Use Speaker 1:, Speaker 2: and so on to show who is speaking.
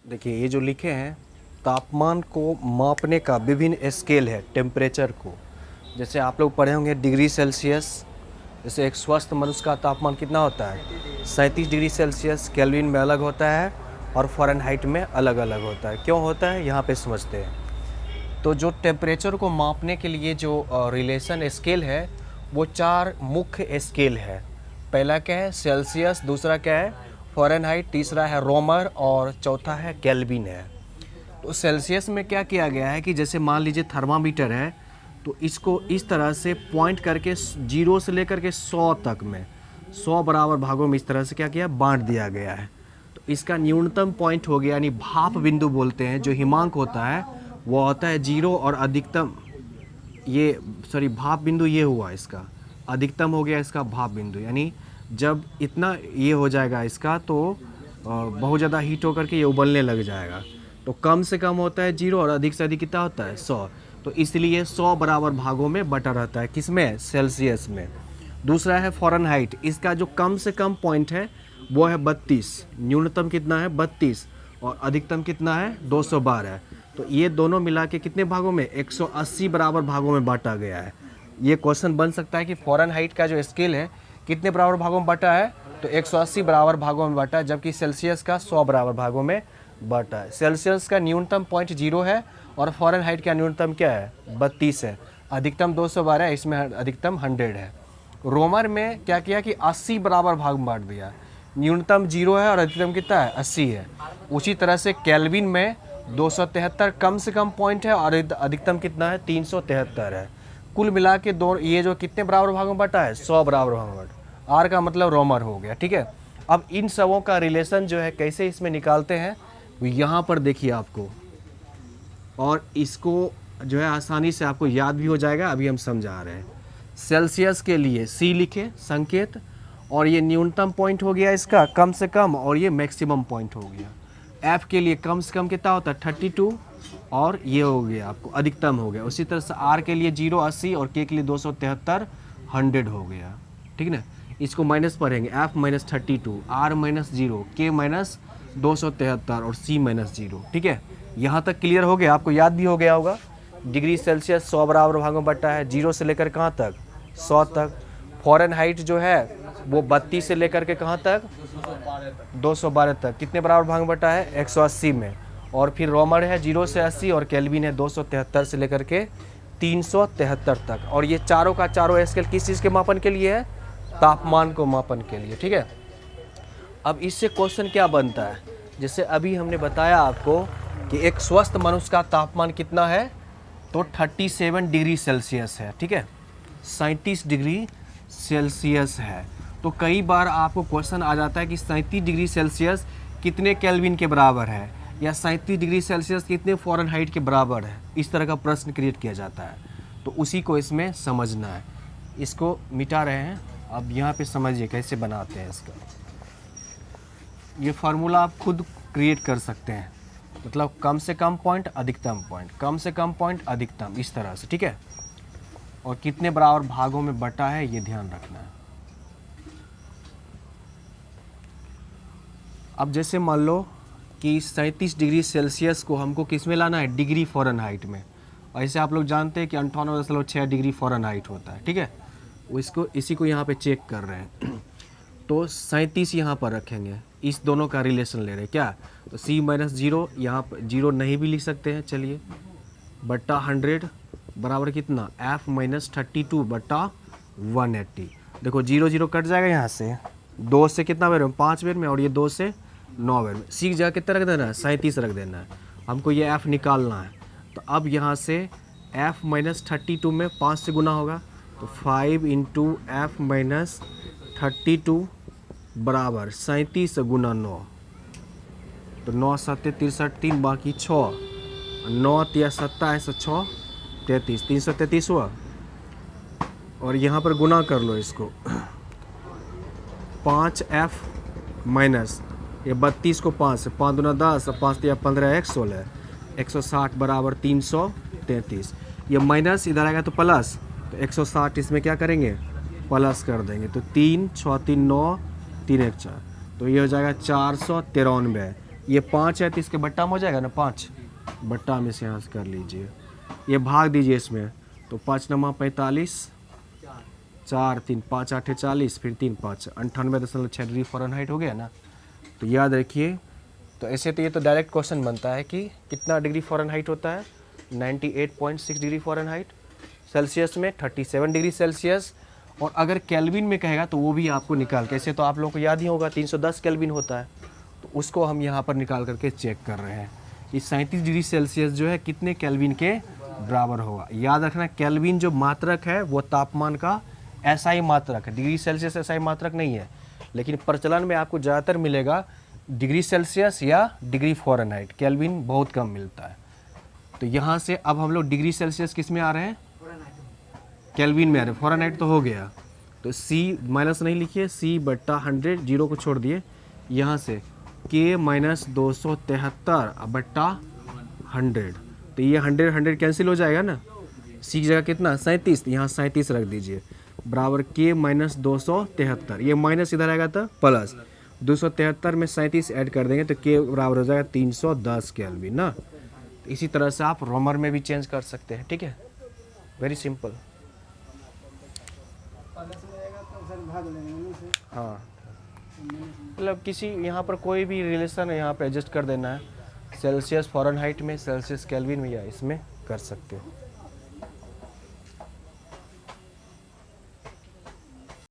Speaker 1: देखिए ये जो लिखे हैं तापमान को मापने का विभिन्न स्केल है टेम्परेचर को। जैसे आप लोग पढ़े होंगे डिग्री सेल्सियस। जैसे एक स्वस्थ मनुष्य का तापमान कितना होता है 37 डिग्री सेल्सियस। केल्विन में अलग होता है और फ़ारेनहाइट में अलग अलग होता है। क्यों होता है यहाँ पे समझते हैं। तो जो टेम्परेचर को मापने के लिए जो रिलेशन स्केल है वो 4 मुख्य स्केल है। पहला क्या है सेल्सियस, दूसरा क्या है फ़ारेनहाइट, तीसरा है रोमर और चौथा है केल्विन है। तो सेल्सियस में क्या किया गया है कि जैसे मान लीजिए थर्मामीटर है तो इसको इस तरह से पॉइंट करके 0 से लेकर के 100 तक में 100 बराबर भागों में इस तरह से क्या किया बांट दिया गया है। तो इसका न्यूनतम पॉइंट हो गया यानी भाप बिंदु बोलते हैं। जो हिमांक होता है वो होता है 0 और अधिकतम भाप बिंदु ये हुआ इसका, अधिकतम हो गया इसका भाप बिंदु। यानी जब इतना ये हो जाएगा इसका तो बहुत ज़्यादा हीट होकर के ये उबलने लग जाएगा। तो कम से कम होता है 0 और अधिक से अधिक कितना होता है 100। तो इसलिए 100 बराबर भागों में बटा रहता है किसमें सेल्सियस में। दूसरा है फ़ारेनहाइट। इसका जो कम से कम पॉइंट है वो है 32। न्यूनतम कितना है 32 और अधिकतम कितना है 212। तो ये दोनों मिला के कितने भागों में 180 बराबर भागों में बांटा गया है। ये क्वेश्चन बन सकता है कि फ़ारेनहाइट का जो स्केल है कितने बराबर भागों में बांटा है तो 180 बराबर भागों में बांटा है, जबकि सेल्सियस का 100 बराबर भागों में बांटा है। सेल्सियस का न्यूनतम पॉइंट 0 है और फ़ारेनहाइट का न्यूनतम क्या है 32 है, अधिकतम 212 है, इसमें अधिकतम 100 है। रोमर में क्या किया कि 80 बराबर भाग में बांट दिया। न्यूनतम 0 है और अधिकतम कितना है 80 है। उसी तरह से केल्विन में 273 कम से कम पॉइंट है और अधिकतम कितना है 373 है। कुल मिला के दो ये जो कितने बराबर भागों में बटा है 100 बराबर भागों में। आर का मतलब रोमर हो गया, ठीक है। अब इन सबों का रिलेशन जो है कैसे इसमें निकालते हैं यहाँ पर देखिए आपको, और इसको जो है आसानी से आपको याद भी हो जाएगा। अभी हम समझा रहे हैं। सेल्सियस के लिए C लिखे संकेत, और ये न्यूनतम पॉइंट हो गया इसका कम से कम, और ये मैक्सिमम पॉइंट हो गया। F के लिए कम से कम कितना होता है 32 और ये हो गया आपको अधिकतम हो गया। उसी तरह से R के लिए 0 80 और K के लिए 273 100 हो गया, ठीक ना। इसको माइनस पढ़ेंगे F minus 32, R minus 0, K minus 273 और C माइनस 0, ठीक है। यहाँ तक क्लियर हो गया, आपको याद भी हो गया होगा। डिग्री सेल्सियस 100 बराबर भागों में बटा है, 0 से लेकर कहाँ तक 100 तक। फ़ारेनहाइट जो है वो 32 से लेकर के कहाँ तक 212 तक, कितने बराबर भाग में बटा है 180 में। और फिर रोमर है 0 से 80 और केल्विन है 273 से लेकर के 373 तक। और ये चारों का चारों स्केल किस चीज़ के मापन के लिए है तापमान को मापन के लिए, ठीक है। अब इससे क्वेश्चन क्या बनता है, जैसे अभी हमने बताया आपको कि एक स्वस्थ मनुष्य का तापमान कितना है तो 37 डिग्री सेल्सियस है, ठीक है, 37 डिग्री सेल्सियस है। तो कई बार आपको क्वेश्चन आ जाता है कि 37 डिग्री सेल्सियस कितने केल्विन के बराबर है, या 37 डिग्री सेल्सियस कितने फ़ारेनहाइट के बराबर है। इस तरह का प्रश्न क्रिएट किया जाता है, तो उसी को इसमें समझना है। इसको मिटा रहे हैं, अब यहाँ पे समझिए कैसे बनाते हैं इसका। ये फार्मूला आप खुद क्रिएट कर सकते हैं, मतलब कम से कम पॉइंट अधिकतम पॉइंट, कम से कम पॉइंट अधिकतम, इस तरह से, ठीक है। और कितने बराबर भागों में बटा है ये ध्यान रखना है। अब जैसे मान लो कि 37 डिग्री सेल्सियस को हमको किस में लाना है डिग्री फ़ारेनहाइट में। ऐसे आप लोग जानते हैं कि 98.6 डिग्री फ़ारेनहाइट होता है, ठीक है। वो इसी को यहाँ पे चेक कर रहे हैं। तो 37 यहाँ पर रखेंगे, इस दोनों का रिलेशन ले रहे हैं क्या। तो C माइनस 0, यहाँ पर 0 नहीं भी लिख सकते हैं, चलिए, बट्टा 100 बराबर कितना F माइनस 32 बट्टा 180। देखो 0 0 कट जाएगा यहाँ से, 2 से कितना बेर में 5 बेर में, और ये 2 से 9 बेर में। C जगह कितना रख देना है 37 रख देना है, हमको ये F निकालना है। तो अब यहाँ से F माइनस 32 में 5 से गुना होगा, तो 5 इंटू F माइनस 32 बराबर 37 से गुना 9, तो 9 7 63 3 बाकी 6, 9 या 27 6 33, 333 हुआ। और यहाँ पर गुना कर लो इसको, 5F माइनस ये 32 को 5 से, 5 दूना 10 और 5 या 15 16, 160 बराबर 333। ये माइनस इधर आएगा तो प्लस, तो 160 इसमें क्या करेंगे प्लस कर देंगे, तो 3 6 3 9 3 1 4, तो ये हो जाएगा 493। ये 5 है तो इसके बट्टा में हो जाएगा ना 5, बट्टा में से यहाँ से कर लीजिए, ये भाग दीजिए इसमें, तो 5 नमा 45, 4 3 5 8 40, फिर 3 5 98.6 डिग्री फ़ारेनहाइट हो गया ना। तो याद रखिए, तो ऐसे तो ये तो डायरेक्ट क्वेश्चन बनता है कि कितना डिग्री फ़ारेनहाइट होता है, 98.6 डिग्री फ़ारेनहाइट, सेल्सियस में 37 डिग्री सेल्सियस, और अगर केल्विन में कहेगा तो वो भी आपको निकाल के, ऐसे तो आप लोगों को याद ही होगा 310 केल्विन होता है, तो उसको हम यहाँ पर निकाल करके चेक कर रहे हैं। ये 37 डिग्री सेल्सियस जो है कितने केल्विन के बराबर होगा। याद रखना केल्विन जो मात्रक है वो तापमान का एसआई मात्रक है, डिग्री सेल्सियस एसआई मात्रक नहीं है, लेकिन प्रचलन में आपको ज़्यादातर मिलेगा डिग्री सेल्सियस या डिग्री फ़ारेनहाइट, केल्विन बहुत कम मिलता है। तो यहाँ से अब हम लोग डिग्री सेल्सियस किस में आ रहे हैं, केल्विन में आ रहे हैं, फ़ारेनहाइट तो हो गया, तो C माइनस नहीं लिखिए, C/100, जीरो को छोड़ दिए, यहाँ से K-273/100, तो ये 100 कैंसिल हो जाएगा ना, C की जगह कितना 37, यहाँ 37 रख दीजिए, बराबर K-273, ये माइनस इधर आएगा तो प्लस, 273 में 37 ऐड कर देंगे तो K बराबर हो जाएगा 310 केल्विन ना। इसी तरह से आप रोमर में भी चेंज कर सकते हैं, ठीक है, वेरी सिंपल। हाँ, मतलब किसी यहाँ पर कोई भी रिलेशन है यहाँ पे एडजस्ट कर देना है, सेल्सियस फ़ारेनहाइट में, सेल्सियस केल्विन में, या इसमें कर सकते हो।